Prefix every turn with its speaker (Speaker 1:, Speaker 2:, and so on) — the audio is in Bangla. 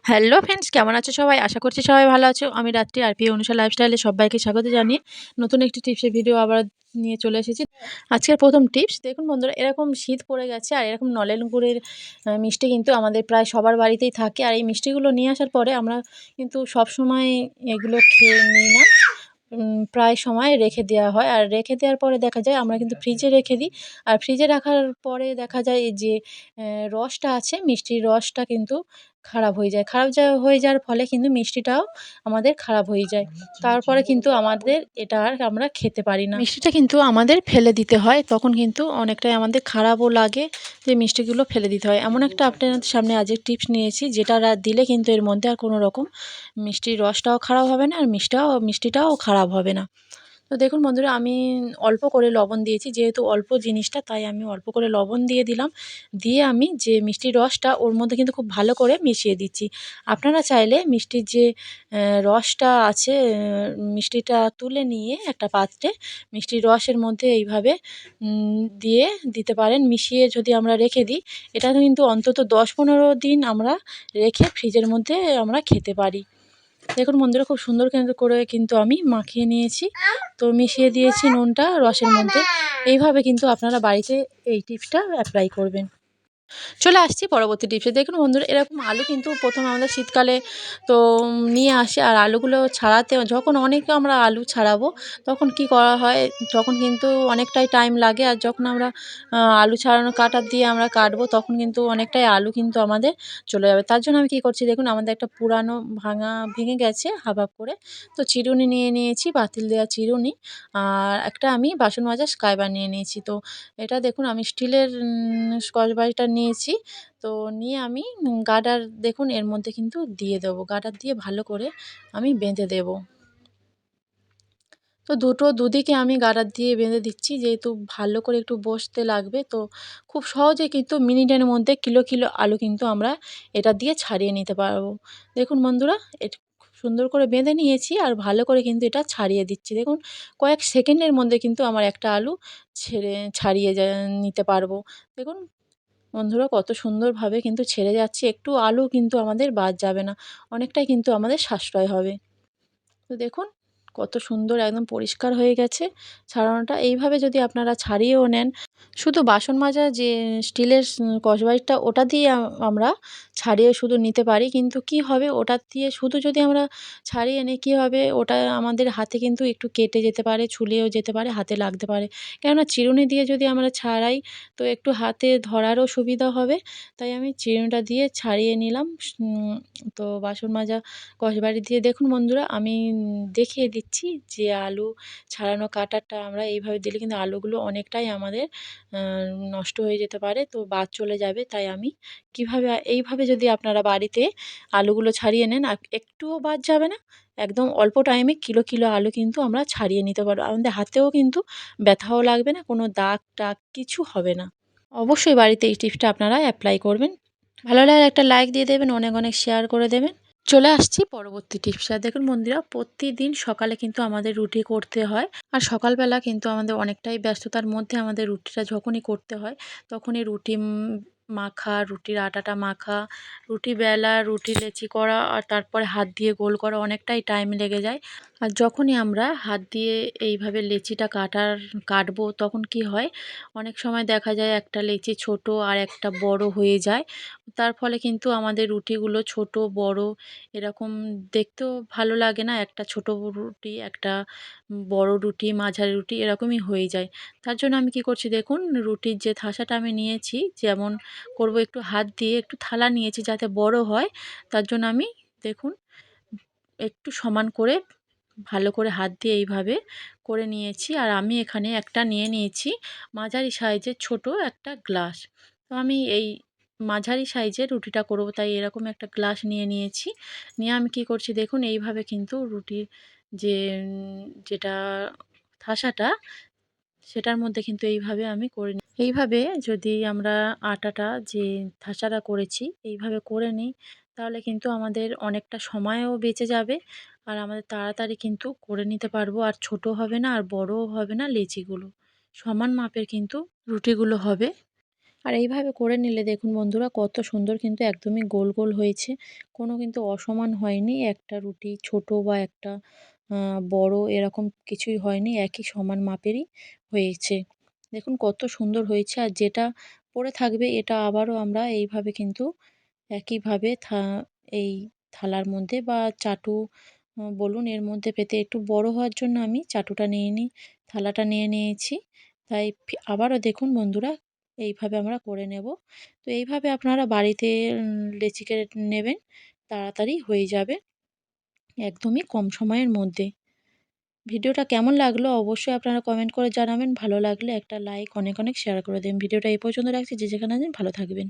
Speaker 1: হ্যালো ফ্রেন্ডস, কেমন আছো সবাই? আশা করছি সবাই ভালো আছো। আমি রাত্রি আর অনুষা লাইফস্টাইলে সবাইকে স্বাগত জানিয়ে নতুন একটি টিপসের ভিডিও আবার নিয়ে চলে এসেছি। আজকের প্রথম টিপস দেখুন বন্ধুরা, এরকম শীত পড়ে গেছে আর এরকম নলেন গুড়ের মিষ্টি কিন্তু আমাদের প্রায় সবার বাড়িতেই থাকে। আর এই মিষ্টিগুলো নিয়ে আসার পরে আমরা কিন্তু সবসময় এগুলো খেয়ে নিই না, প্রায় সময় রেখে দেওয়া হয়। আর রেখে দেওয়ার পরে দেখা যায় আমরা কিন্তু ফ্রিজে রেখে দিই। আর ফ্রিজে রাখার পরে দেখা যায় এই যে রসটা আছে, মিষ্টির রসটা কিন্তু খারাপ হয়ে যায়। হয়ে যাওয়ার ফলে কিন্তু মিষ্টিটাও আমাদের খারাপ হয়ে যায়। তারপরে কিন্তু আমাদের এটা আর আমরা খেতে পারি না। মিষ্টিটা কিন্তু আমাদের ফেলে দিতে হয়। তখন কিন্তু অনেকটাই আমাদের খারাপও লাগে যে মিষ্টিগুলো ফেলে দিতে হয়। এমন একটা আপনাদের সামনে আজকে টিপস নিয়েছি, যেটা দিলে কিন্তু এর মধ্যে আর কোনো রকম মিষ্টির রসটাও খারাপ হবে না, আর মিষ্টিটাও খারাপ হবে না। তো দেখুন বন্ধুরা, আমি অল্প করে লবণ দিয়েছি, যেহেতু অল্প জিনিসটা তাই আমি অল্প করে লবণ দিয়ে দিলাম। দিয়ে আমি যে মিষ্টির রসটা ওর মধ্যে কিন্তু খুব ভালো করে মিশিয়ে দিচ্ছি। আপনারা চাইলে মিষ্টির যে রসটা আছে, মিষ্টিটা তুলে নিয়ে একটা পাত্রে মিষ্টির রসের মধ্যে এইভাবে দিয়ে দিতে পারেন। মিশিয়ে যদি আমরা রেখে দিই, এটা কিন্তু অন্তত 10-15 দিন আমরা রেখে ফ্রিজের মধ্যে আমরা খেতে পারি। দেখুন বন্ধুরা, খুব সুন্দর করে কিন্তু আমি মাখিয়ে নিয়েছি। তো মিশিয়ে দিয়েছি নুনটা রসের মধ্যে। এইভাবে কিন্তু আপনারা বাড়িতে এই টিপসটা অ্যাপ্লাই করবেন। চলে আসছি পরবর্তী টিপসে। দেখুন বন্ধুরা, এরকম আলু কিন্তু প্রথমে আমাদের শীতকালে তো নিয়ে আসে। আর আলুগুলো ছাড়াতে যখন অনেকে আমরা আলু ছাড়াবো, তখন কি করা হয়, তখন কিন্তু অনেকটাই টাইম লাগে। আর যখন আমরা আলু ছাড়ানো কাটার দিয়ে আমরা কাটবো, তখন কিন্তু অনেকটাই আলু কিন্তু আমাদের চলে যাবে। তার জন্য আমি কি করছি দেখুন, আমাদের একটা পুরানো ভেঙে গেছে হাফ হাফ করে। তো চিরুনি নিয়ে নিয়েছি, পাতিল দেওয়া চিরুনি। আর একটা আমি বাসন মাজার স্ক্রাইবার নিয়ে নিয়েছি। তো এটা দেখুন আমি স্টিলের স্কচ ব্রাইটটা নিয়েছি। তো নিয়ে আমি গার্ডার দেখুন এর মধ্যে কিন্তু দিয়ে দেবো। গার্ডার দিয়ে ভালো করে আমি বেঁধে দেবো। তো দুদিকে আমি গার্ডার দিয়ে বেঁধে দিচ্ছি, যেহেতু ভালো করে একটু বসতে লাগবে। তো খুব সহজে কিন্তু মিনিটের মধ্যে কিলো আলু কিন্তু আমরা এটা দিয়ে ছাড়িয়ে নিতে পারবো। দেখুন বন্ধুরা, খুব সুন্দর করে বেঁধে নিয়েছি আর ভালো করে কিন্তু এটা ছাড়িয়ে দিচ্ছি। দেখুন কয়েক সেকেন্ডের মধ্যে কিন্তু আমার একটা আলু ছাড়িয়ে নিতে পারবো। দেখুন বন্ধুরা, কত সুন্দরভাবে কিন্তু ছেড়ে যাচ্ছে। একটু আলু কিন্তু আমাদের বাদ যাবে না। অনেকটাই কিন্তু আমাদের সাশ্রয় হবে। তো দেখুন কত সুন্দর একদম পরিষ্কার হয়ে গেছে ছাড়ানোটা। এইভাবে যদি আপনারা ছাড়িয়েও নেন, শুধু বাসন মাজা যে স্টিলের কসবাইটটা ওটা দিয়ে আমরা ছাড়িয়ে শুধু নিতে পারি। কিন্তু কি হবে, ওটা দিয়ে শুধু যদি আমরা ছাড়িয়ে নিই, কী হবে, ওটা আমাদের হাতে কিন্তু একটু কেটে যেতে পারে, ছুলেও যেতে পারে, হাতে লাগতে পারে। কেননা চিরুনি দিয়ে যদি আমরা ছাড়াই, তো একটু হাতে ধরারও সুবিধা হবে। তাই আমি চিরুনিটা দিয়ে ছাড়িয়ে নিলাম। তো বাসন মাজা কসবারি দিয়ে দেখুন বন্ধুরা, আমি দেখিয়ে দিচ্ছি যে আলু ছাড়ানো কাটারটা আমরা এইভাবে দিলে কিন্তু আলুগুলো অনেকটাই আমাদের নষ্ট হয়ে যেতে পারে, তো বাদ চলে যাবে। তাই আমি এইভাবে যদি আপনারা বাড়িতে আলুগুলো ছাড়িয়ে নেন, একটুও বাদ যাবে না। একদম অল্প টাইমে কিলো আলু কিন্তু আমরা ছাড়িয়ে নিতে পারবো। আমাদের হাতেও কিন্তু ব্যথাও লাগবে না, কোনো দাগ টাগ কিছু হবে না। অবশ্যই বাড়িতে এই টিপসটা আপনারা অ্যাপ্লাই করবেন। ভালো লাগলে একটা লাইক দিয়ে দেবেন, অনেক অনেক শেয়ার করে দেবেন। চলে আসছি পরবর্তী টিপসে। আর দেখুন বন্ধুরা, প্রতিদিন সকালে কিন্তু আমাদের রুটি করতে হয়। আর সকালবেলা কিন্তু আমাদের অনেকটাই ব্যস্ততার মধ্যে আমাদের রুটিটা যখনই করতে হয়, তখনই রুটি মাখা, রুটির আটাটা মাখা, রুটি বেলা, রুটি লেচি করা, আর তারপরে হাত দিয়ে গোল করা অনেকটাই টাইম লেগে যায়। আর যখনই আমরা হাত দিয়ে এইভাবে লেচিটা কাটবো, তখন কি হয়, অনেক সময় দেখা যায় একটা লেচি ছোট আর একটা বড় হয়ে যায়। তার ফলে কিন্তু আমাদের রুটিগুলো ছোট বড় এরকম দেখতেও ভালো লাগে না। একটা ছোট রুটি, একটা বড় রুটি, মাঝারি রুটি এরকমই হয়ে যায়। তার জন্য আমি কি করছি দেখুন, রুটির যে থাসাটা আমি নিয়েছি, যেমন করব একটু হাত দিয়ে একটু থালা নিয়েছি যাতে বড় হয়। তার জন্য আমি দেখুন একটু সমান করে ভালো করে হাত দিয়ে এইভাবে করে নিয়েছি। আর আমি এখানে একটা নিয়ে নিয়েছি মাঝারি সাইজের ছোট একটা গ্লাস। তো আমি এই মাঝারি সাইজের রুটিটা করব, তাই এরকম একটা গ্লাস নিয়ে নিয়েছি। নিয়ে আমি কি করছি দেখুন, এইভাবে কিন্তু রুটির যে যেটা থাসাটা, সেটার মধ্যে কিন্তু এইভাবে আমি করে নিই। এইভাবে যদি আমরা আটাটা যে থাসাটা করেছি এইভাবে করে নিই, তাহলে কিন্তু আমাদের অনেকটা সময়ও বেঁচে যাবে। আর আমাদের তাড়াতাড়ি কিন্তু করে নিতে পারবো। আর ছোট হবে না আর বড়ও হবে না, লেচিগুলো সমান মাপের কিন্তু রুটিগুলো হবে। আর এইভাবে করে নিলে দেখুন বন্ধুরা কত সুন্দর কিন্তু একদমই গোল গোল হয়েছে। কোনো কিন্তু অসমান হয়নি। একটা রুটি ছোট বা একটা বড় এরকম কিছুই হয়নি। একই সমান মাপেরই হয়েছে। দেখুন কত সুন্দর হয়েছে। আর যেটা পড়ে থাকবে এটা আবারও আমরা এইভাবে কিন্তু একইভাবে এই থালার মধ্যে বা চাটু বলুন এর মধ্যে পেতে একটু বড় হওয়ার জন্য আমি চাটুটা নিয়ে থালাটা নিয়ে নিয়েছি। তাই আবারও দেখুন বন্ধুরা এইভাবে আমরা করে নেব। তো এইভাবে আপনারা বাড়িতে লেচিকে নেবেন, তাড়াতাড়ি হয়ে যাবে একদমই কম সময়ের মধ্যে। ভিডিওটা কেমন লাগলো অবশ্যই আপনারা কমেন্ট করে জানাবেন। ভালো লাগলে একটা লাইক অনেক অনেক শেয়ার করে দেবেন। ভিডিওটা এই পর্যন্ত রাখছি। যে যেখানে আছেন ভালো থাকবেন।